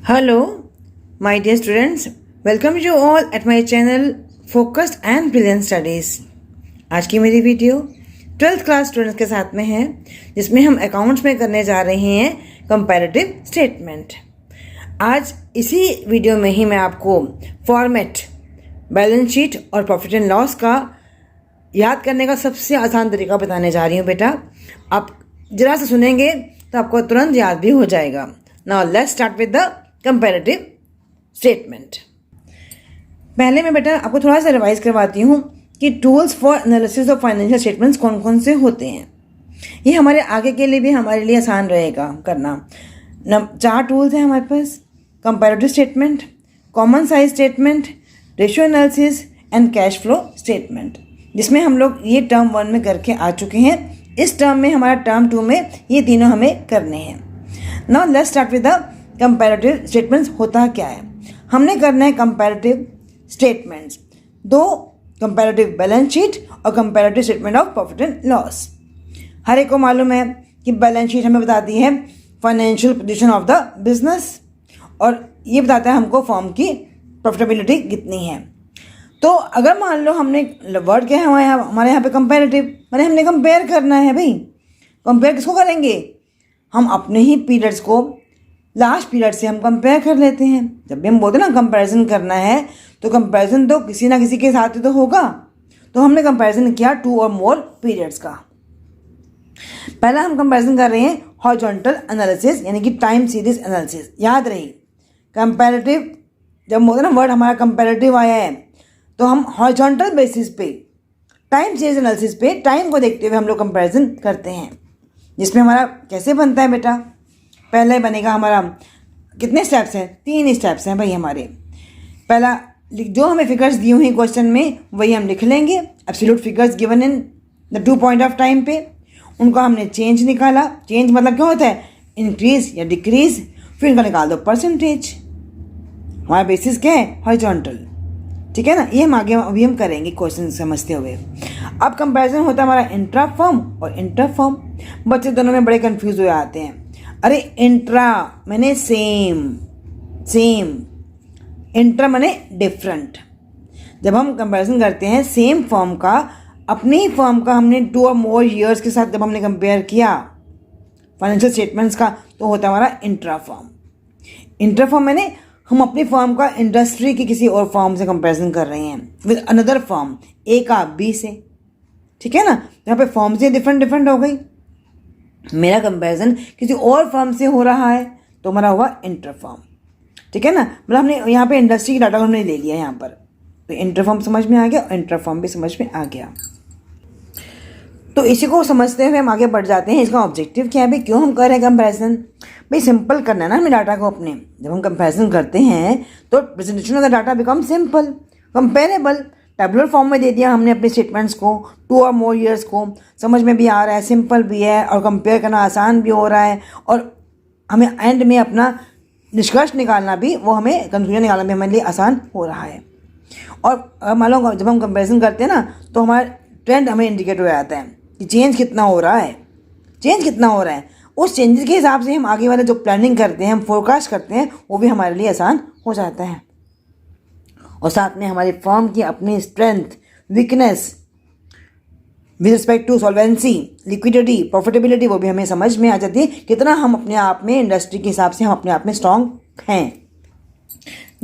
Hello, my dear students. Welcome you all at my channel Focused and Brilliant Studies. आज की मेरी video 12th class students के साथ में है, जिसमें हम अकाउंट्स में करने जा रहे हैं कंपैरेटिव स्टेटमेंट। आज इसी वीडियो में ही मैं आपको फॉर्मेट, बैलेंस शीट और प्रॉफिट एंड लॉस का याद करने का सबसे आसान तरीका बताने जा रही हूँ। बेटा, आप जरा से सुनेंगे तो आपको तुरंत याद भी हो जाएगा। Now let's start with the comparative statement. पहले मैं बेटा आपको थोड़ा सा रिवाइज करवाती हूँ कि tools for analysis of financial statements कौन कौन से होते हैं। ये हमारे आगे के लिए भी हमारे लिए आसान रहेगा करना। 4 टूल्स हैं हमारे पास: comparative statement, common size statement, ratio analysis and cash flow statement, जिसमें हम लोग ये टर्म 1 में करके आ चुके हैं। इस टर्म में हमारा टर्म 2 में ये तीनों हमें करने हैं। Now let's start with the comparative statements. होता क्या है, हमने करना है comparative statements, 2 comparative balance sheet और comparative statement of profit and loss. हर एक को मालूम है कि बैलेंस शीट हमें बताती है financial position of the business, और ये बताता है हमको फर्म की प्रॉफिटेबिलिटी कितनी है। तो अगर मान लो हमने वर्ड क्या है हमारे यहाँ पे कंपैरेटिव, मैंने हमने कंपेयर करना है। भाई कंपेयर किसको करेंगे? हम अपने ही पीरियड्स को लास्ट पीरियड से हम कंपेयर कर लेते हैं। जब भी हम बोलते हैं ना कंपैरिजन करना है, तो कंपैरिजन तो किसी ना किसी के साथ ही तो होगा। तो हमने कंपैरिजन किया 2 और मोर पीरियड्स का। पहला हम कंपैरिजन कर रहे हैं हॉरिजॉन्टल एनालिसिस, यानी कि टाइम सीरीज एनालिसिस। याद रही, कंपैरेटिव जब बोलते ना वर्ड हमारा कंपैरेटिव आया है, तो हम हॉरिजॉन्टल बेसिस पे टाइम सीरीज एनालिसिस पे टाइम को देखते हुए हम लोग कंपैरिजन करते हैं। जिसमें हमारा कैसे बनता है बेटा, पहले बनेगा हमारा, कितने स्टेप्स हैं? 3 स्टेप्स हैं भाई हमारे। पहला, जो हमें फिगर्स दी हुई क्वेश्चन में वही हम लिख लेंगे। Absolute figures given in the 2 point of time पे, उनका हमने चेंज निकाला। चेंज मतलब क्या होता है? इंक्रीज या डिक्रीज। फिर उनका निकाल दो परसेंटेज। हमारा बेसिस क्या है? हॉरिजॉन्टल। ठीक है ना, ये हम आगे अभी हम करेंगे क्वेश्चन समझते हुए। अब कंपैरिजन होता है हमारा इंट्रा फर्म और इंटर फर्म। बच्चे दोनों में बड़े कंफ्यूज हो जाते हैं। अरे इंट्रा मैंने सेम, इंटर मैंने डिफरेंट। जब हम कंपैरिजन करते हैं सेम फर्म का, अपनी ही फर्म का हमने 2 और मोर ईयर्स के साथ जब हमने कंपेयर किया फाइनेंशियल स्टेटमेंट्स का, तो होता है हमारा इंट्रा फर्म। इंटर फर्म मैंने हम अपनी फर्म का इंडस्ट्री की किसी और फर्म से कंपैरिजन कर रहे हैं विद अनदर फर्म, ए का बी से। ठीक है ना, यहाँ पे फर्म से डिफरेंट हो गई। मेरा कंपैरिजन किसी और फर्म से हो रहा है, तो हमारा हुआ इंटर फर्म। ठीक है ना, मतलब हमने यहाँ पे इंडस्ट्री की डाटा हमने ले लिया यहाँ पर, तो इंटर फर्म समझ में आ गया और इंटर फर्म भी समझ में आ गया। तो इसी को समझते हुए हम आगे बढ़ जाते हैं। इसका ऑब्जेक्टिव क्या है भाई, क्यों हम कर रहे हैं कंपैरिजन? भाई सिंपल करना है ना हमें डाटा को अपने। जब हम कंपैरिजन करते हैं तो presentation of the data become simple, comparable. Tabular form में दे दिया हमने अपने स्टेटमेंट्स को, 2 और मोर ईयर्स को, समझ में भी आ रहा है, सिंपल भी है और कंपेयर करना आसान भी हो रहा है, और हमें एंड में अपना निष्कर्ष निकालना भी, वो हमें कंक्लूजन निकालना भी हमारे लिए आसान हो रहा है। और मान लो जब हम कंपैरिजन करते हैं ना, तो हमारा ट्रेंड हमें इंडिकेट हो जाता है कि चेंज कितना हो रहा है। उस चेंजेस के हिसाब से हम आगे वाले जो प्लानिंग करते हैं, हम फोरकास्ट करते हैं, वो भी हमारे लिए आसान हो जाता है। और साथ में हमारी फर्म की अपनी strength, weakness with respect to solvency, liquidity, profitability, वो भी हमें समझ में आ जाती है। कितना हम अपने आप में, इंडस्ट्री के हिसाब से हम अपने आप में स्ट्रॉन्ग हैं।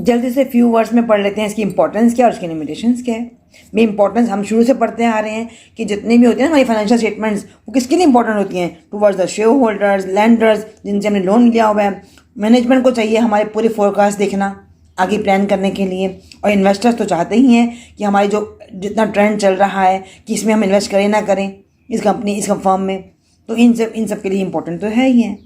जल्दी से फ्यू वर्ड्स में पढ़ लेते हैं इसकी इंपॉर्टेंस क्या और इसकी लिमिटेशंस क्या है। में इंपॉर्टेंस हम शुरू से पढ़ते आ रहे हैं कि जितने भी होते हैं ना हमारी फाइनेंशियल स्टेटमेंट्स, वो किसके लिए इंपॉर्टेंट होती हैं? Towards the share holders, landers, जिनसे हमने लोन लिया हुआ है। मैनेजमेंट को चाहिए हमारे पूरी फोरकास्ट देखना आगे प्लान करने के लिए, और इन्वेस्टर्स तो चाहते ही हैं कि हमारी जो जितना ट्रेंड चल रहा है कि इसमें हम इन्वेस्ट करें ना करें इस कंपनी, इस फर्म में, तो इन सब के लिए इंपॉर्टेंट तो है ही है।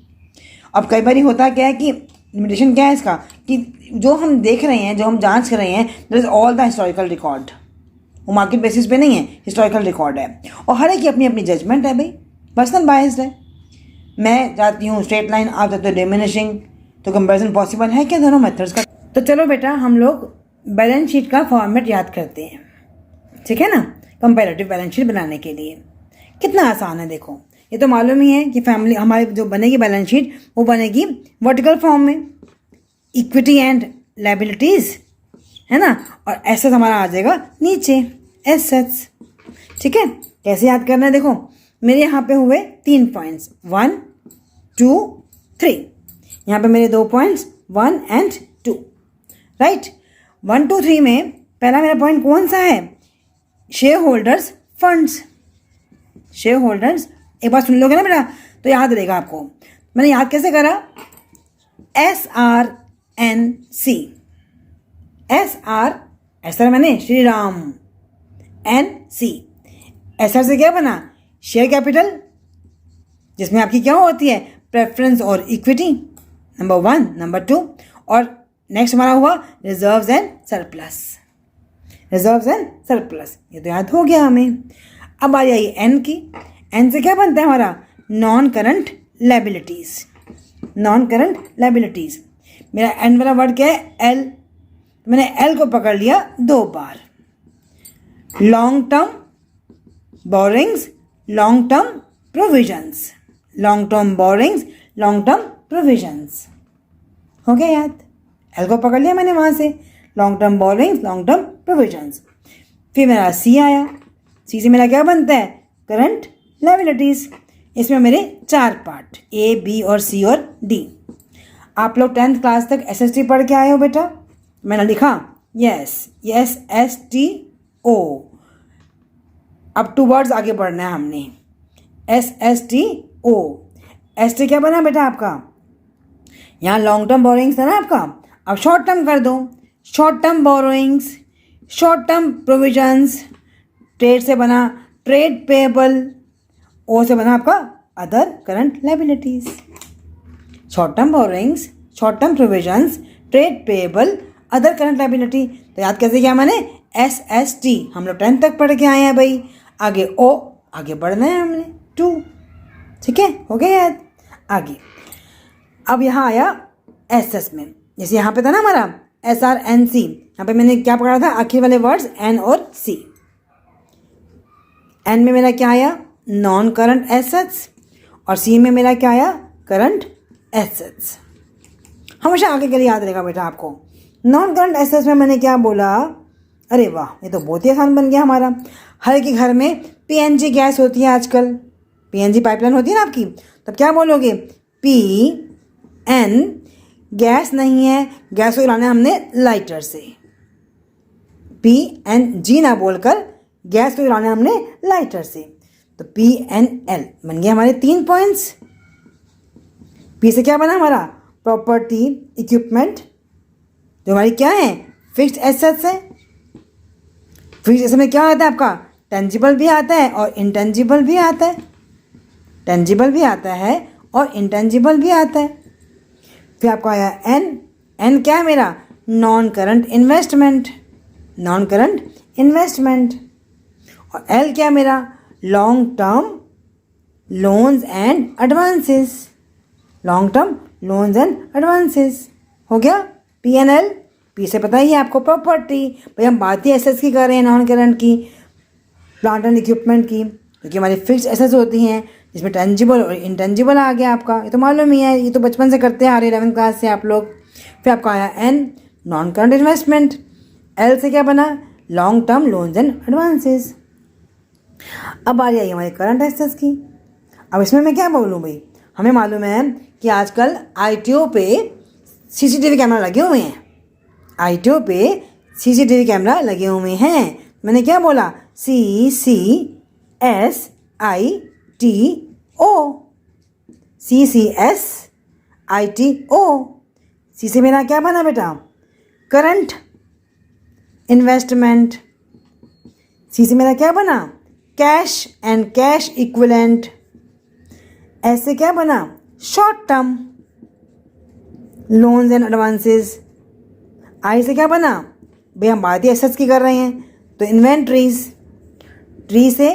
अब कई बार होता क्या है कि लिमिटेशन क्या है इसका, कि जो हम देख रहे हैं, जो हम जांच कर रहे हैं, that is all the historical record. वो मार्केट बेसिस पे नहीं है, हिस्टोरिकल रिकॉर्ड है। और हर एक की अपनी अपनी जजमेंट है भाई, पर्सनल बायस्ड है। मैं चाहती हूँ स्ट्रेट लाइन, आप चाहते हो डिमिनिशिंग, तो कंपैरिजन पॉसिबल है क्या दोनों मेथड्स का? तो चलो बेटा हम लोग बैलेंस शीट का फॉर्मेट याद करते हैं। ठीक है ना, कंपैरेटिव बैलेंस शीट बनाने के लिए कितना आसान है। देखो, ये तो मालूम ही है कि फैमिली हमारी जो बनेगी बैलेंस शीट, वो बनेगी वर्टिकल फॉर्म में। इक्विटी एंड लायबिलिटीज, है ना, और एसेट्स हमारा आ जाएगा नीचे एसेट्स। ठीक है, कैसे याद करना है, देखो मेरे यहाँ पे हुए 3 पॉइंट्स 1 2 3, यहाँ पे मेरे 2 पॉइंट्स 1 एंड 2, राइट। 1 2 3 में पहला मेरा पॉइंट कौन सा है, share holders funds. Share holders एक बार सुन लोगे ना बेटा तो याद रहेगा आपको। मैंने याद कैसे करा, SRNC, SR मैंने श्री राम, NC, SR से क्या बना, शेयर कैपिटल, जिसमें आपकी क्या होती है, प्रेफरेंस और इक्विटी, नंबर 1, नंबर 2, और नेक्स्ट हमारा हुआ reserves and surplus. Reserves and surplus ये तो याद हो गया हमें। अब आ जाइए एन की। एन से क्या बनता है हमारा, non current liabilities. Non current liabilities, मेरा एन वाला वर्ड क्या है, एल। मैंने एल को पकड़ लिया 2 बार, long term borrowings, long term provisions, long term borrowings, long term provisions, हो गया याद। एल को पकड़ लिया मैंने वहाँ से, long term borrowings, long term provisions. फिर मेरा सी आया, सी से मेरा क्या बनता है, करंट लायबिलिटीज। इसमें मेरे 4 पार्ट, ए बी और सी और डी। आप लोग 10th क्लास तक SST पढ़ के आए हो बेटा, मैंने लिखा यस, SSTO। अब 2 वर्ड्स आगे पढ़ना है हमने, SSTO। ST क्या बना बेटा आपका, यहाँ लॉन्ग टर्म बोरोइंग्स था ना आपका, अब शॉर्ट टर्म कर दो, short term borrowings, short term provisions. Trade से बना ट्रेड पेएबल, ओ से बना आपका other current liabilities. Short term borrowings, short term provisions, trade payable, other current liability. तो याद कैसे किया मैंने, SST। हम लोग 10th तक पढ़ के आए हैं भाई, आगे ओ, आगे बढ़ना है हमने 2। ठीक है, हो गया याद। आगे अब यहाँ आया SS में, जैसे यहाँ पे था ना हमारा SRNC, यहाँ पे मैंने क्या पकड़ा था, आखिर वाले वर्ड्स N और C। N में मेरा क्या आया, नॉन करंट एसेट्स, और C में मेरा क्या आया, करंट एसेट्स। हमेशा आगे के लिए याद रहेगा बेटा आपको। नॉन करंट एसेट्स में मैंने क्या बोला, अरे वाह ये तो बहुत ही आसान बन गया हमारा। हर एक घर में PNG गैस होती है आजकल, PNG पाइपलाइन होती है ना आपकी, तब क्या बोलोगे, PN, गैस नहीं है, गैस को जलाना है हमने लाइटर से, PNG ना बोलकर गैस को जलाना है हमने लाइटर से, तो PNL बन गए हमारे 3 पॉइंट्स। P से क्या बना हमारा, प्रॉपर्टी इक्विपमेंट, जो हमारी क्या है, फिक्स्ड एसेट्स है। फिक्स्ड एसेट में क्या आता है आपका, टेंजिबल भी आता है और इंटेंजिबल भी आता है, टेंजिबल भी आता है और इंटेंजिबल भी आता है। फिर आपको आया N। N क्या है मेरा, non current investment, non current investment. और L क्या मेरा, long term loans and advances, long term loans and advances. हो गया PNL। P से पता ही है आपको, प्रॉपर्टी। भाई हम बात ही एसेट्स की कर रहे हैं, नॉन करंट की, प्लांट एंड इक्विपमेंट की, क्योंकि हमारी फिक्स्ड एसेट्स होती हैं जिसमें टेंजिबल और इंटेंजिबल आ गया आपका, ये तो मालूम ही है, ये तो बचपन से करते आ रहे 11th क्लास से आप लोग। फिर आपका आया N, non current investment. L से क्या बना, long term loans and advances. अब आ जाइए हमारे करंट एसेट्स की। अब इसमें मैं क्या बोलूँ भाई, हमें मालूम है कि आजकल ITO पे CCTV कैमरा लगे हुए हैं, ITO पे CCTV कैमरा लगे हुए हैं। मैंने क्या बोला, CCSITO, CCSITO। C से मेरा क्या बना बेटा, करंट इन्वेस्टमेंट। C से मेरा क्या बना, cash and cash equivalent. S से क्या बना, short term loans and advances. I से क्या बना, भाई हम बात ही एसेट्स की कर रहे हैं, तो इन्वेंट्रीज। T से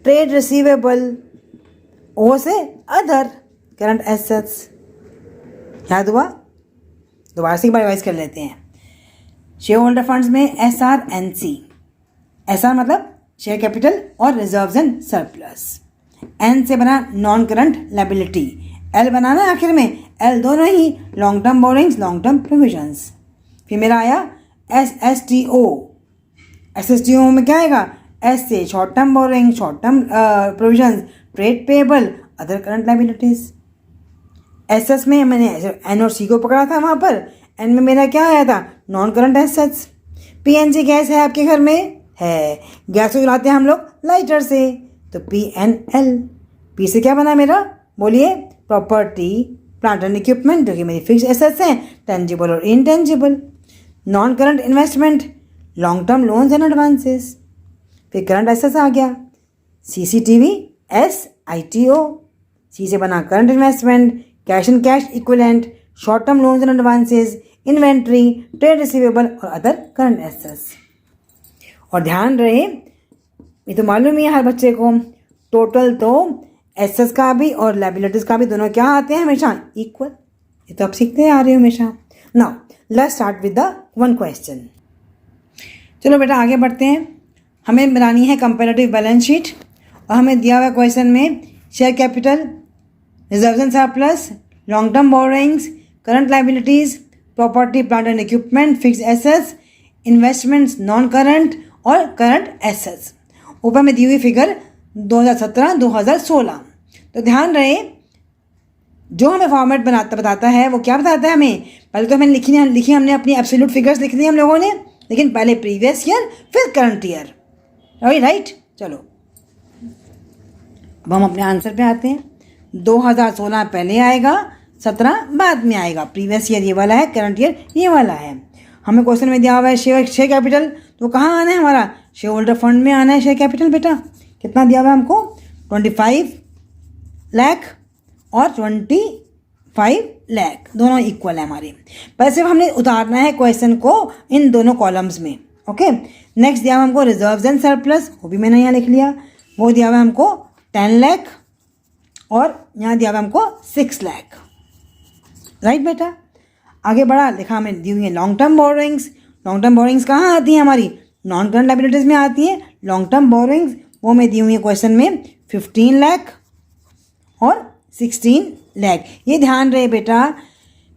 ट्रेड रिसीवेबल, O से अदर करंट एसेट्स। याद हुआ, दोबारा से एक बार रिवाइज कर लेते हैं। शेयर होल्डर फंड्स में SRNC, SR मतलब शेयर कैपिटल और रिजर्व्स एंड सरप्लस। N से बना नॉन करंट लायबिलिटी, एल बनाना है आखिर में, एल दोनों ही, long term borrowings, long term provisions. फिर मेरा आया SSTO। SSTO में क्या आएगा, एस से short term borrowing, short term provisions, trade payable, other current liabilities. SS में मैंने एन और सी को पकड़ा था, वहाँ पर एन में मेरा क्या आया था, non current assets. PNG gas है आपके घर में, है, गैस को जलाते हैं हम लोग लाइटर से, तो PNL। पी से क्या बना मेरा, बोलिए, प्रॉपर्टी प्लांट एंड इक्विपमेंट, जो कि मेरी फिक्स एसेट्स हैं, टेंजिबल और intangible. Non current investment, long term loans and advances. फिर करंट एसेट्स आ गया, CCTV, SITO। सी से बना current investment, cash and cash equivalent, short term loans and advances, inventory, trade receivable और अदर करंट एसेट्स। और ध्यान रहे, ये तो मालूम ही है हर बच्चे को, टोटल तो एसेट्स का भी और लायबिलिटीज का भी दोनों क्या आते हैं हमेशा, इक्वल। ये तो आप सीखते आ रहे हो हमेशा। Now let's start with the one question. चलो बेटा आगे बढ़ते हैं। हमें बनानी है कंपैरेटिव बैलेंस शीट, और हमें दिया हुआ क्वेश्चन में share capital, reserves and surplus, long term borrowings, current liabilities, property plant and equipment, fix assets, investments non current और करंट एसेट्स। ऊपर में दी हुई फिगर 2017-2016। तो ध्यान रहे, जो हमें फॉर्मेट बताता है वो क्या बताता है हमें, पहले तो हमें लिखी हमने अपनी एब्सोल्यूट फिगर्स लिख दी हम लोगों ने, लेकिन पहले प्रीवियस ईयर फिर करंट ईयर, राइट। चलो अब हम अपने आंसर पे आते हैं। 2016 पहले आएगा, 17 बाद में आएगा। प्रीवियस ईयर ये वाला है, करंट ईयर ये वाला है। हमें क्वेश्चन में दिया हुआ है शेयर कैपिटल, तो कहाँ आना है हमारा, शेयर होल्डर फंड में आना है शेयर कैपिटल। बेटा कितना दिया हुआ है हमको, 25 लाख और 25 लाख, दोनों इक्वल है हमारे। पर सिर्फ हमने उतारना है क्वेश्चन को इन दोनों कॉलम्स में, ओके। नेक्स्ट दिया हुआ हमको रिजर्व्स एंड सरप्लस, वो भी मैंने यहाँ लिख लिया, वो दिया हुआ हमको 10 लाख और यहाँ दिया हुआ हमको 6 लाख, राइट बेटा। आगे बढ़ा, लिखा हमें दी हुई है long term borrowings. Long term borrowings कहाँ आती हैं हमारी, नॉन करंट लायबिलिटीज में आती है। लॉन्ग टर्म बोरोइंग्स वो में दी हुई है क्वेश्चन में 15 लाख और 16 लाख। ये ध्यान रहे बेटा,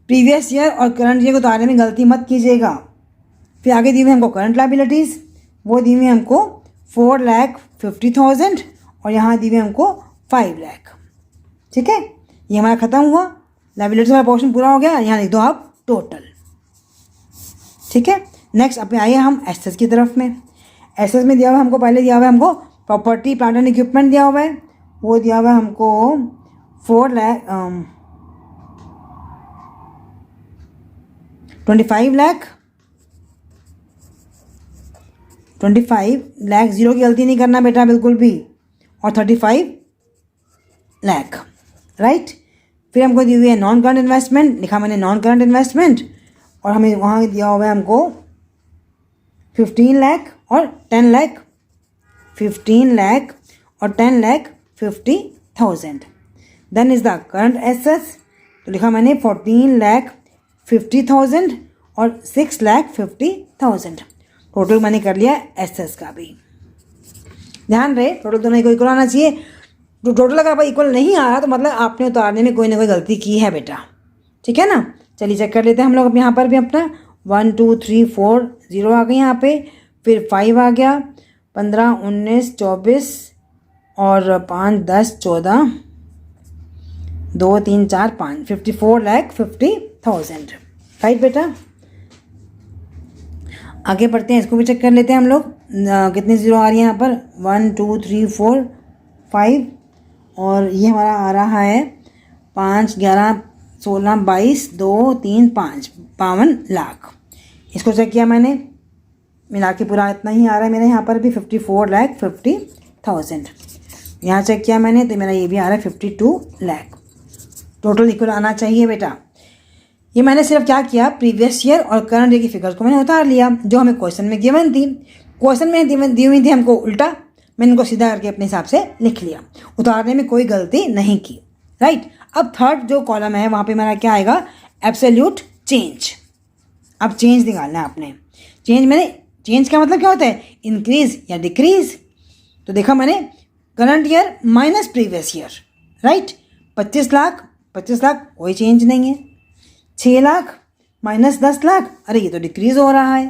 प्रीवियस ईयर और करंट ईयर को उतारने में गलती मत कीजिएगा। फिर आगे दी हुई हमको करंट लायबिलिटीज, वो दी हुई हमको 4,50,000 और यहाँ दी हुई हमको 5 लाख, ठीक है। ये हमारा खत्म हुआ, लायबिलिटीज वाला पोर्शन पूरा हो गया। यहाँ लिख दो आप टोटल, ठीक है। नेक्स्ट अब आइए हम एसेट्स की तरफ में। एसेट्स में दिया हुआ हमको, पहले दिया हुआ है हमको प्रॉपर्टी प्लांट एंड इक्विपमेंट दिया हुआ है, वो दिया हुआ है हमको 25 लाख, 25 लाख, जीरो की गलती नहीं करना बेटा बिल्कुल भी, और 35 लाख, राइट। फिर हमको दी हुई है नॉन करंट इन्वेस्टमेंट, लिखा मैंने नॉन करंट इन्वेस्टमेंट, और हमें वहाँ दिया हुआ है हमको 15 लाख और 10 लाख, 15 लाख और 10,50,000। Then is the current assets, तो लिखा मैंने 14,50,000 और 6,50,000। टोटल मैंने कर लिया एसेट्स का भी। ध्यान रहे टोटल दोनों को इक्वल आना चाहिए। तो टोटल अगर इक्वल नहीं आ रहा तो मतलब आपने उतारने में कोई ना कोई गलती की है बेटा, ठीक है ना। चलिए चेक कर लेते हैं हम लोग अब यहाँ पर भी अपना 1 2 3 4 0 आ गए यहाँ पे, फिर 5 आ गया, 15 19 24 और 5 10 14 2 3 4 5 54,50,000, राइट बेटा। आगे बढ़ते हैं, इसको भी चेक कर लेते हैं हम लोग कितनी जीरो आ रही है यहाँ पर, 1 2 3 4 5 और ये हमारा आ रहा है 5 11 16 22 2 3 5 52 लाख। इसको चेक किया मैंने, मिला के पूरा इतना ही आ रहा है मेरा यहाँ पर भी 54,50,000। यहाँ चेक किया मैंने तो मेरा ये भी आ रहा है 52 लाख। टोटल इक्वल आना चाहिए बेटा। ये मैंने सिर्फ क्या किया, प्रीवियस ईयर और करंट ईयर की फिगर्स को मैंने उतार लिया जो हमें क्वेश्चन में गिवन थी। क्वेश्चन में दी हुई थी हमको उल्टा, मैंने इनको सीधा करके अपने हिसाब से लिख लिया, उतारने में कोई गलती नहीं की, राइट। अब थर्ड जो कॉलम है वहाँ पे मेरा क्या आएगा, एब्सोल्यूट चेंज। अब चेंज निकालना है आपने। चेंज का मतलब क्या होता है, इंक्रीज या डिक्रीज। तो देखा मैंने current year minus previous year, right. 25 lakh 25 lakh कोई चेंज नहीं है। 6 लाख माइनस 10 लाख, अरे ये तो डिक्रीज हो रहा है।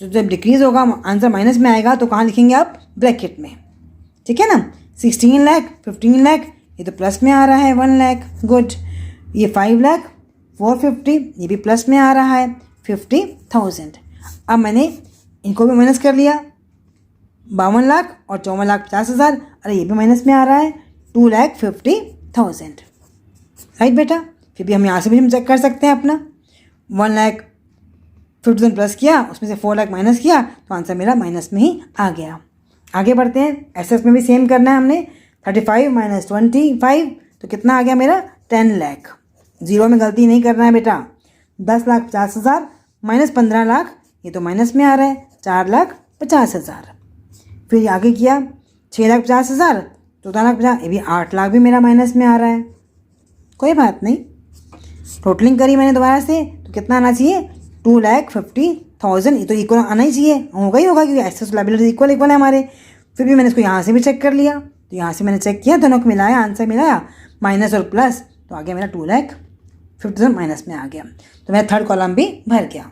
तो जब डिक्रीज होगा आंसर माइनस में आएगा तो कहाँ लिखेंगे आप? ब्रैकेट में, ठीक है ना। 16 लाख 15 लाख ये तो प्लस में आ रहा है 1 लाख, गुड। ये 5 लाख 450 ये भी प्लस में आ रहा है 50,000। अब मैंने इनको भी माइनस कर लिया, 52 लाख और 54,50,000, अरे ये भी माइनस में आ रहा है 2,50,000, राइट बेटा। फिर भी हम यहाँ से भी हम चेक कर सकते हैं अपना। 1,50,000 प्लस किया, उसमें से 4 लाख माइनस किया तो आंसर मेरा माइनस में ही आ गया। आगे बढ़ते हैं। एसेट्स में भी सेम करना है हमने। 35 माइनस 25 तो कितना आ गया मेरा? 10 लाख। जीरो में गलती नहीं करना है बेटा। 10,50,000 माइनस 15 लाख ये तो माइनस में आ रहा है 4,50,000। फिर आगे किया 6,50,000 14,50,000 ये भी 8 लाख भी मेरा माइनस में आ रहा है। कोई बात नहीं, टोटलिंग करी मैंने दोबारा से तो कितना आना चाहिए? 2,50,000। ये तो इक्वल आना ही चाहिए, होगा ही होगा क्योंकि एसेट्स लायबिलिटी इक्वल है हमारे। फिर भी मैंने इसको यहाँ से भी चेक कर लिया, तो यहाँ से मैंने चेक किया, दोनों को मिलाया, आंसर मिलाया, माइनस और प्लस तो आ गया मेरा 2,50,000 माइनस में आ गया। तो मेरा थर्ड कॉलम भी भर गया।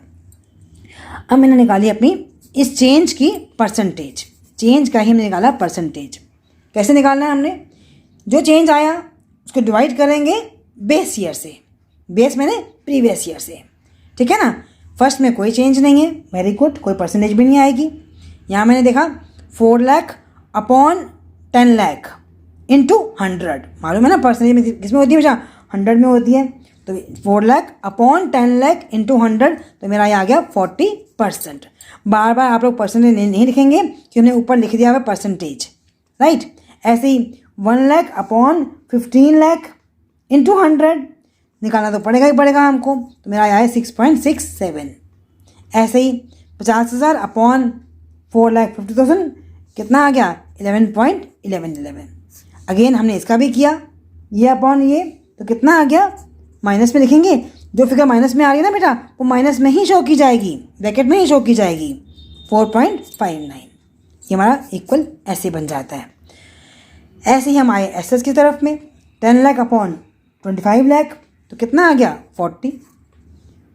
अब मैंने निकाली अपनी इस चेंज की परसेंटेज। चेंज का ही हमने निकाला परसेंटेज। कैसे निकालना है हमने? जो चेंज आया उसको डिवाइड करेंगे बेस ईयर से। बेस मैंने प्रीवियस ईयर से, ठीक है ना। फर्स्ट में कोई चेंज नहीं है, वेरी गुड, कोई परसेंटेज भी नहीं आएगी। यहाँ मैंने देखा 4 लाख अपॉन 10 लाख इंटू 100, मालूम है ना परसेंटेज में किस में होती है बेटा? 100 में होती है। तो 4 लाख अपॉन 10 लाख इंटू 100 तो मेरा ये आ गया 40%। बार बार आप लोग परसेंटेज नहीं लिखेंगे कि हमने ऊपर लिख दिया हुआ परसेंटेज, राइट। ऐसे ही 1 लाख अपॉन 15 लाख इंटू 100 निकालना तो पड़ेगा ही पड़ेगा हमको, तो मेरा आया है 6.67। ऐसे ही 50,000 अपॉन 4,50,000 कितना आ गया? 11.1111। अगेन हमने इसका भी किया, ये अपॉन ये तो कितना आ गया? माइनस में लिखेंगे, जो फिगर माइनस में आ रही है ना बेटा वो माइनस में ही शो की जाएगी, ब्रैकेट में ही शो की जाएगी। 4.59 ये हमारा इक्वल ऐसे बन जाता है। ऐसे ही हम आए एसेट्स की तरफ में। 10 लाख अपॉन 25 लाख तो कितना आ गया? 40।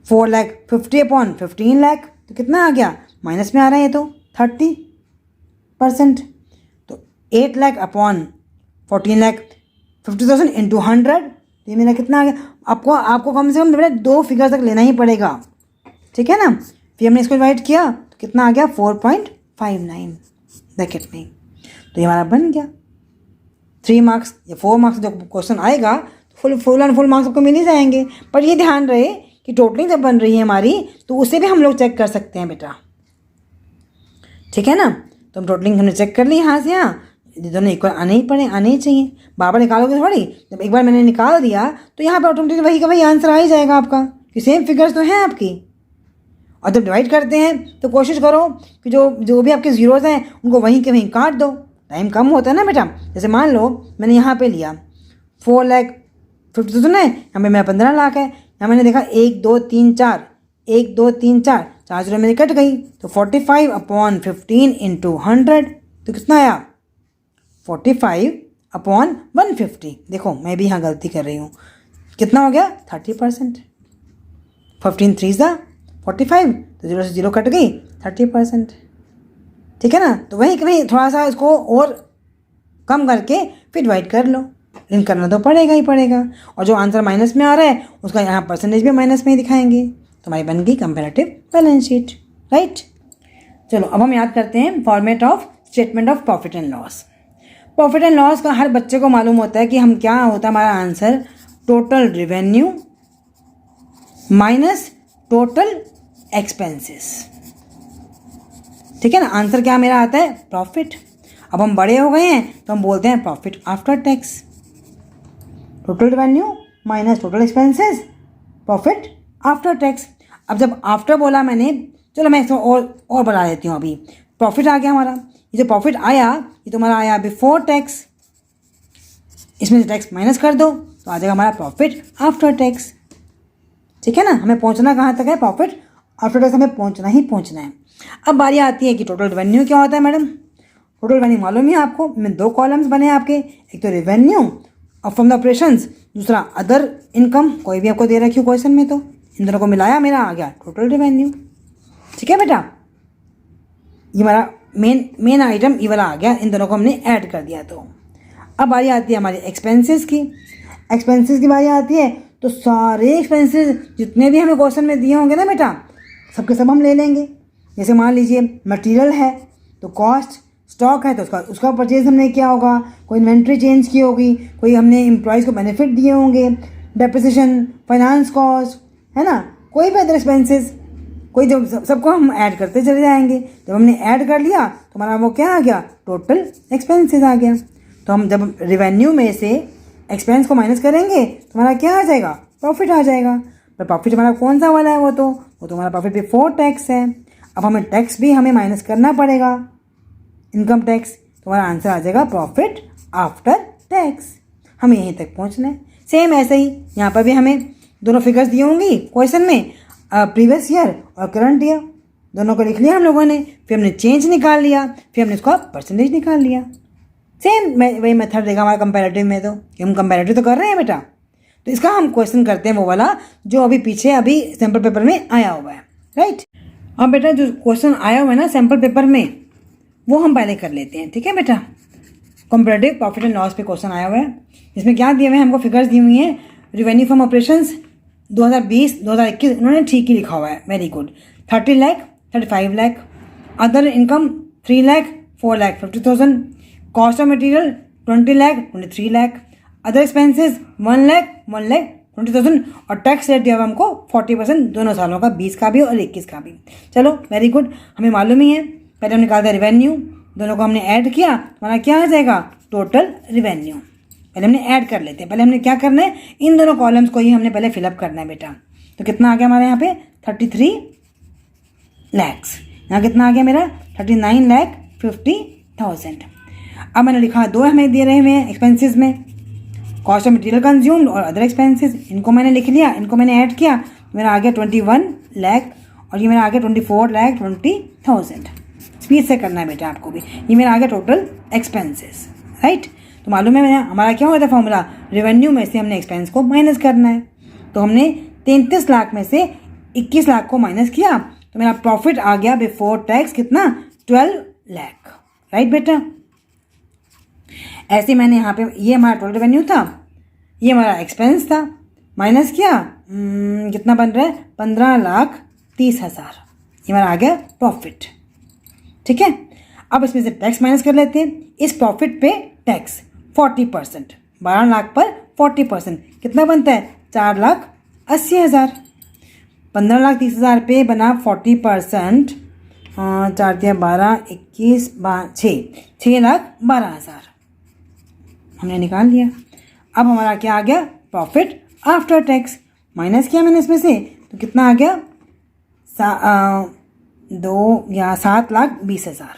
4 लाख 50 अपॉन 15 लाख तो कितना आ गया? माइनस में आ रहा है ये तो 30%। तो 8 लाख अपॉन 14 लाख 50,000 इंटू 100 तो ये मेरा कितना आ गया? आपको कम से कम 2 फिगर तक लेना ही पड़ेगा, ठीक है ना। फिर हमने इसको डिवाइड किया तो कितना आ गया? 4.59 ब्रैकेट में। तो ये हमारा बन गया 3 मार्क्स या 4 मार्क्स जो क्वेश्चन आएगा तो फुल एंड फुल मार्क्स आपको मिल ही जाएंगे। पर ये ध्यान रहे कि टोटलिंग जब बन रही है हमारी तो उसे भी हम लोग चेक कर सकते हैं बेटा, ठीक है ना। तो हम टोटलिंग हमने चेक कर ली यहाँ से यहाँ, दोनों इक्वल आने ही चाहिए। बार निकालोगे थोड़ी, जब एक बार मैंने निकाल दिया तो यहाँ पर ऑटोमेटिक वही का वही आंसर आ ही जाएगा आपका, कि सेम फिगर्स तो हैं आपकी। और जब डिवाइड करते हैं तो कोशिश करो कि जो भी आपके जीरोज़ हैं उनको वहीं के वहीं काट दो, टाइम कम होता है ना बेटा। जैसे मान लो मैंने यहाँ पे लिया 4,50,000 है, यहाँ पे मेरा 15 लाख है। यहाँ मैंने देखा 1 2 3 4 1 2 3 4 4 जीरो मेरी कट गई, तो 45 अपॉन 15 इंटू 100 तो कितना आया? 45 अपॉन 150। देखो मैं भी यहाँ गलती कर रही हूँ, कितना हो गया? 30%। 15 3 45 तो 0 से 0 कट गई, 30%, ठीक है ना। तो वहीं थोड़ा सा इसको और कम करके फिर डिवाइड कर लो, लेकिन करना तो पड़ेगा ही पड़ेगा। और जो आंसर माइनस में आ रहा है उसका यहाँ परसेंटेज भी माइनस में ही दिखाएंगे। तो हमारी बन गई कंपैरेटिव बैलेंस शीट, राइट। चलो अब हम याद करते हैं format of statement of profit and loss. Profit and loss का हर बच्चे को मालूम होता है कि हम क्या होता है हमारा answer? Total revenue minus total expenses, ठीक है ना। आंसर क्या मेरा आता है? प्रॉफिट। अब हम बड़े हो गए हैं तो हम बोलते हैं profit after tax. Total revenue minus total expenses, profit after tax. अब जब आफ्टर बोला मैंने, चलो मैं इसको और बढ़ा देती हूँ। अभी प्रॉफिट आ गया हमारा, ये जो प्रॉफिट आया ये तो हमारा आया बिफोर टैक्स, इसमें से टैक्स माइनस कर दो तो आ जाएगा हमारा प्रॉफिट आफ्टर टैक्स, ठीक है ना। हमें पहुंचना कहाँ तक है? प्रॉफिट आफ्टर टैक्स हमें पहुंचना है। अब बारी आती है कि टोटल रेवेन्यू क्या होता है मैडम। टोटल रेवेन्यू मालूम है आपको, में 2 कॉलम्स बने आपके, एक तो रेवेन्यू और फ्रॉम द ऑपरेशंस दूसरा अदर इनकम, कोई भी आपको दे रखी हो क्वेश्चन में तो इन दोनों को मिलाया, मेरा आ गया टोटल रेवेन्यू। ठीक है बेटा, ये हमारा मेन आइटम ये वाला आ गया, इन दोनों को हमने ऐड कर दिया। तो अब बारी आती है हमारी एक्सपेंसेस की। एक्सपेंसेस की बारी आती है तो सारे एक्सपेंसेस जितने भी हमें क्वेश्चन में दिए होंगे ना बेटा, सबके सब हम ले लेंगे। जैसे मान लीजिए मटेरियल है तो कॉस्ट, स्टॉक है तो उसका परचेज हमने किया होगा, कोई इन्वेंट्री चेंज की होगी, कोई हमने एम्प्लॉयज़ को बेनिफिट दिए होंगे, डेप्रिसिएशन, फाइनेंस कॉस्ट, है ना, कोई भी अदर एक्सपेंसेस, कोई जो सबको हम ऐड करते चले जाएंगे। जब हमने ऐड कर लिया तो हमारा वो क्या आ गया, टोटल एक्सपेंसेस आ गया। तो हम जब रेवेन्यू में से एक्सपेंस को माइनस करेंगे तो हमारा क्या आ जाएगा, प्रॉफिट आ जाएगा। पर प्रॉफिट हमारा कौन सा वाला है, वो तो हमारा प्रॉफिट बिफोर टैक्स है। अब हमें टैक्स भी हमें माइनस करना पड़ेगा, इनकम टैक्स, तो हमारा आंसर आ जाएगा प्रॉफिट आफ्टर टैक्स। हमें यहीं तक पहुंचना है। सेम ऐसे ही यहाँ पर भी हमें दोनों फिगर्स दी होंगी क्वेश्चन में, प्रीवियस ईयर और करंट ईयर, दोनों को लिख लिया हम लोगों ने, फिर हमने चेंज निकाल लिया, फिर हमने इसका परसेंटेज निकाल लिया। सेम वही मेथड देगा हमारा कंपैरेटिव में, तो कि हम कंपैरेटिव तो कर रहे हैं बेटा। तो इसका हम क्वेश्चन करते हैं वो वाला जो अभी पीछे अभी सैम्पल पेपर में आया हुआ है, राइट। अब बेटा जो क्वेश्चन आया हुआ है ना सैम्पल पेपर में, वो हम पहले कर लेते हैं। ठीक है बेटा, कंपैरेटिव प्रॉफिट एंड लॉस पे क्वेश्चन आया हुआ है, जिसमें क्या दिए हुए हैं हमको, फिगर्स दी हुई हैं। रेवेन्यू फ्रॉम ऑपरेशंस 2020-2021 उन्होंने ठीक ही लिखा हुआ है, very good. 30 lakh, 35 lakh, other income 3 lakh, 4 lakh 50,000, cost of material 20 lakh, 23 lakh, other expenses 1 lakh, 1,20,000 और टैक्स रेट दिया हुआ हमको 40% दोनों सालों का, 20 का भी और 21 का भी। चलो वेरी गुड, हमें मालूम ही है। पहले हमने निकाला था रेवेन्यू, दोनों को हमने ऐड किया, हमारा क्या आ जाएगा, टोटल रेवेन्यू। पहले हमने ऐड कर लेते हैं। पहले हमने क्या करना है, इन दोनों कॉलम्स को ही हमने पहले फिलअप करना है बेटा। तो कितना आ गया हमारे यहाँ पे 33 लैक्स, यहाँ कितना आ गया मेरा 39,50,000। अब मैंने लिखा दो हमें दे रहे हैं एक्सपेंसेस में, कॉस्ट ऑफ मटेरियल कंज्यूम्ड और अदर एक्सपेंसेस, इनको मैंने लिख लिया, इनको मैंने ऐड किया, मेरा आ गया 21 लाख और ये मेरा आ गया 24,20,000। स्पीड से करना है बेटा आपको भी। ये मेरा आ गया टोटल एक्सपेंसेस, राइट। तो मालूम है हमारा क्या होता है फॉर्मूला, रेवेन्यू में से हमने एक्सपेंस को माइनस करना है। तो हमने 33 लाख में से 21 लाख को माइनस किया, तो मेरा प्रॉफिट आ गया बिफोर टैक्स कितना, 12 लाख, राइट बेटा। ऐसे मैंने यहाँ पे, ये हमारा टोटल रेवेन्यू था, ये हमारा एक्सपेंस था, माइनस किया, कितना बन रहा है 15,30,000, ये हमारा आ गया प्रॉफिट। ठीक है, अब इसमें से टैक्स माइनस कर लेते हैं। इस प्रॉफिट पे टैक्स 40%, 12 लाख पर 40% कितना बनता है, 4,80,000। 15,30,000 पे बना 40%, 4 × 12 21 6,12,000 हमने निकाल लिया। अब हमारा क्या आ गया, प्रॉफिट आफ्टर टैक्स। माइनस किया मैंने इसमें से, तो कितना आ गया 7,20,000।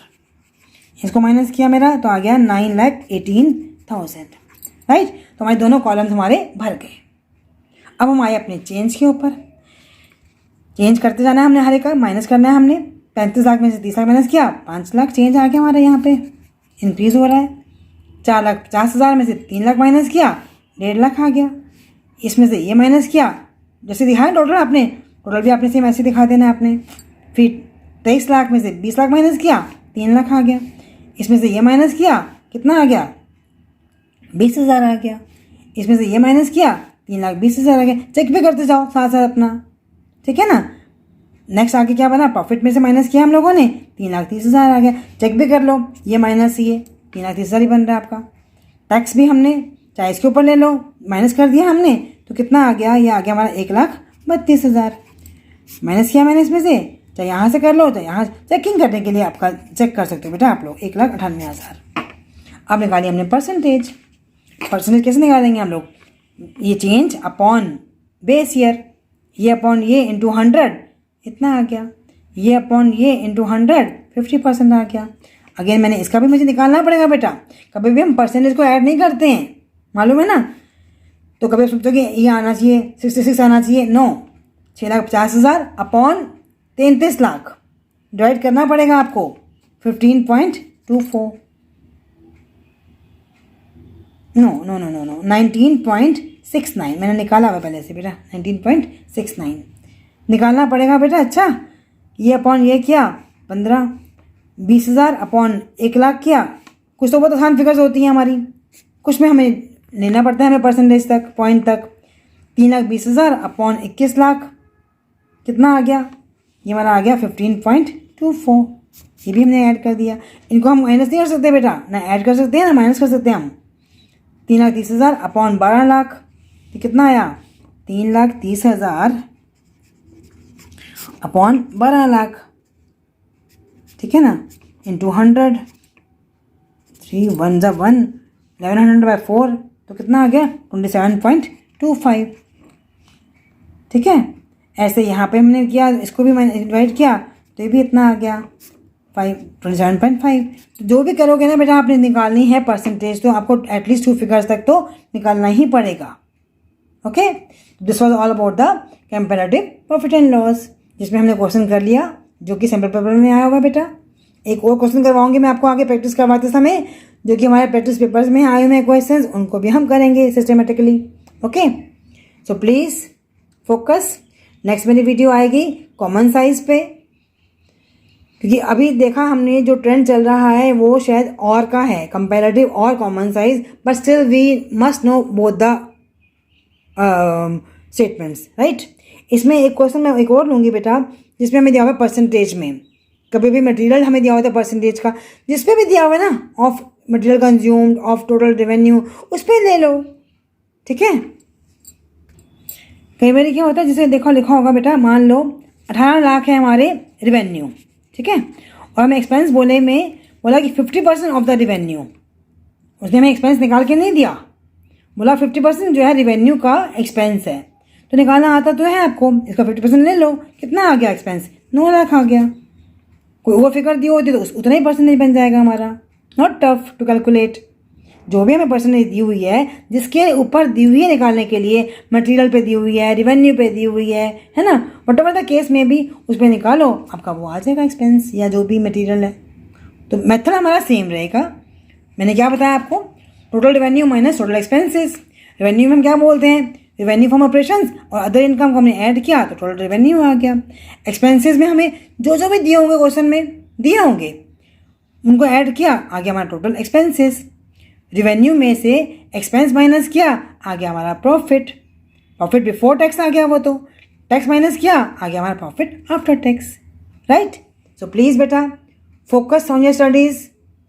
इसको माइनस किया मेरा, तो आ गया 9,18,000, राइट। तो हमारे दोनों कॉलम्स हमारे भर गए। अब हम आए अपने चेंज के ऊपर। चेंज करते जाना है हमने, हर एक का माइनस करना है हमने। 35 लाख में से 30 लाख माइनस किया, 5 लाख चेंज आ गया हमारे यहाँ पे, इंक्रीज हो रहा है। 4,50,000 में से 3 लाख माइनस किया, 1.5 लाख आ गया। इसमें से ये माइनस किया, जैसे दिखाया टोटल आपने, टोटल भी आपने सेम ऐसे दिखा देना है आपने। फिर 23 लाख में से 20 लाख माइनस किया, 3 लाख आ गया। इसमें से ये माइनस किया, कितना आ गया 20,000 आ गया। इसमें से ये माइनस किया, 3,20,000 आ गया। चेक भी करते जाओ साथ साथ अपना, ठीक है ना। नेक्स्ट आगे क्या बना, प्रॉफिट में से माइनस किया हम लोगों ने, 3,30,000 आ गया। चेक भी कर लो, ये माइनस ये 3,30,000 ही बन रहा है आपका। टैक्स भी हमने चाहे इसके ऊपर ले लो, माइनस कर दिया हमने, तो कितना आ गया, ये आ गया हमारा 1,32,000। माइनस किया मैंने इसमें से, चाहे यहाँ से कर लो चाहे यहाँ, चेकिंग करने के लिए आपका चेक कर सकते हो बेटा आप लोग। 1,98,000। अब निकालिए हमने परसेंटेज। परसेंटेज कैसे निकालेंगे हम लोग, ये चेंज अपॉन बेस ईयर, ये अपॉन ये इंटू 100 इतना आ गया, ये अपॉन ये इंटू 100 50% आ गया। अगेन मैंने इसका भी मुझे निकालना पड़ेगा बेटा, कभी भी हम परसेंटेज को ऐड नहीं करते हैं, मालूम है ना। तो कभी सोचो कि ये आना चाहिए 66 आना चाहिए, नो, 6,50,000 अपॉन 33 लाख डिवाइड करना पड़ेगा आपको 15.24, नो 19.67 19.69 मैंने निकाला हुआ पहले से बेटा, 19.69 निकालना पड़ेगा बेटा। अच्छा, ये अपॉन ये किया 15, 20,000 अपॉन 1,00,000 किया। कुछ तो बहुत आसान फिगर्स होती हैं हमारी, कुछ में हमें लेना पड़ता है हमें परसेंटेज तक, पॉइंट तक। 3,20,000 अपॉन 21,00,000 कितना आ गया? ये हमारा आ गया 15.24। ये भी हमने ऐड कर दिया। इनको हम माइनस नहीं कर सकते बेटा, ना ऐड कर सकते हैं ना माइनस कर सकते हैं हम। 3,30,000 अपॉन 12,00,000 तो कितना आया? 3,30,000 अपॉन 12,00,000, ठीक है ना, इंटू 100। 3 1 जा 1, 1100/4 तो कितना आ गया? 27.25, ठीक है। ऐसे यहाँ पे हमने किया, इसको भी मैंने डिवाइड किया तो ये भी इतना आ गया 27.5। तो जो भी करोगे ना बेटा, आपने निकालनी है परसेंटेज तो आपको एटलीस्ट 2 फिगर्स तक तो निकालना ही पड़ेगा। Okay, this was all about the comparative profit and loss, जिसमें हमने क्वेश्चन कर लिया जो कि सैम्पल पेपर में आया होगा बेटा। एक और क्वेश्चन करवाऊंगी मैं आपको आगे प्रैक्टिस करवाते समय, जो कि हमारे प्रैक्टिस पेपर्स में आए हुए हैं क्वेश्चंस, उनको भी हम करेंगे systematically. Okay, so please focus. Next मेरी वीडियो आएगी कॉमन साइज पे, क्योंकि अभी देखा हमने जो ट्रेंड चल रहा है वो शायद और का है, कंपैरेटिव और common size, but still we must know both the statements, right. इसमें एक क्वेश्चन मैं एक और लूँगी बेटा, जिसमें हमें दिया हुआ है परसेंटेज में, कभी भी मटेरियल हमें दिया हुआ था परसेंटेज का, जिस पे भी दिया हुआ है ना, of material consumed, of total revenue, उस पर ले लो, ठीक है। कई बार क्या होता है, जैसे देखो लिखा होगा बेटा, मान लो 18 लाख है हमारे रेवेन्यू, ठीक है, और हमें एक्सपेंस बोला कि 50% ऑफ द रेवेन्यू। उसने हमें एक्सपेंस निकाल के नहीं दिया, बोला 50% जो है रेवेन्यू का एक्सपेंस है, तो निकालना आता तो है आपको, इसका 50% ले लो। कितना आ गया एक्सपेंस? 9 लाख आ गया। कोई और फिगर दी होती तो उतना ही परसेंटेज बन जाएगा हमारा। Not tough to calculate. जो भी हमें परसेंटेज दी हुई है, जिसके ऊपर दी हुई है निकालने के लिए, मटेरियल पे दी हुई है, रेवेन्यू पे दी हुई है ना, वट एवर द केस में भी उस पर निकालो, आपका वो आ जाएगा एक्सपेंस या जो भी मटेरियल है। तो मेथड हमारा सेम रहेगा। मैंने क्या बताया आपको? Total revenue minus total expenses. Revenue में हम क्या बोलते हैं? रेवेन्यू फ्रॉम ऑपरेशंस, और अदर इनकम को हमने ऐड किया तो टोटल रेवेन्यू आ गया। एक्सपेंसेस में हमें जो भी दिए होंगे, क्वेश्चन में दिए होंगे, उनको ऐड किया, आ गया हमारा टोटल एक्सपेंसेस। रेवेन्यू में से एक्सपेंस माइनस किया, आ गया हमारा प्रॉफिट। प्रॉफिट बिफोर टैक्स आ गया, वो तो टैक्स माइनस किया, आ गया हमारा profit after tax, right. So please बेटा focus on your studies.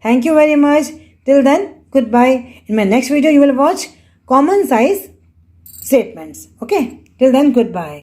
Thank you very much. Till then, goodbye. In my next video, you will watch common size statements. Okay? Till then, goodbye.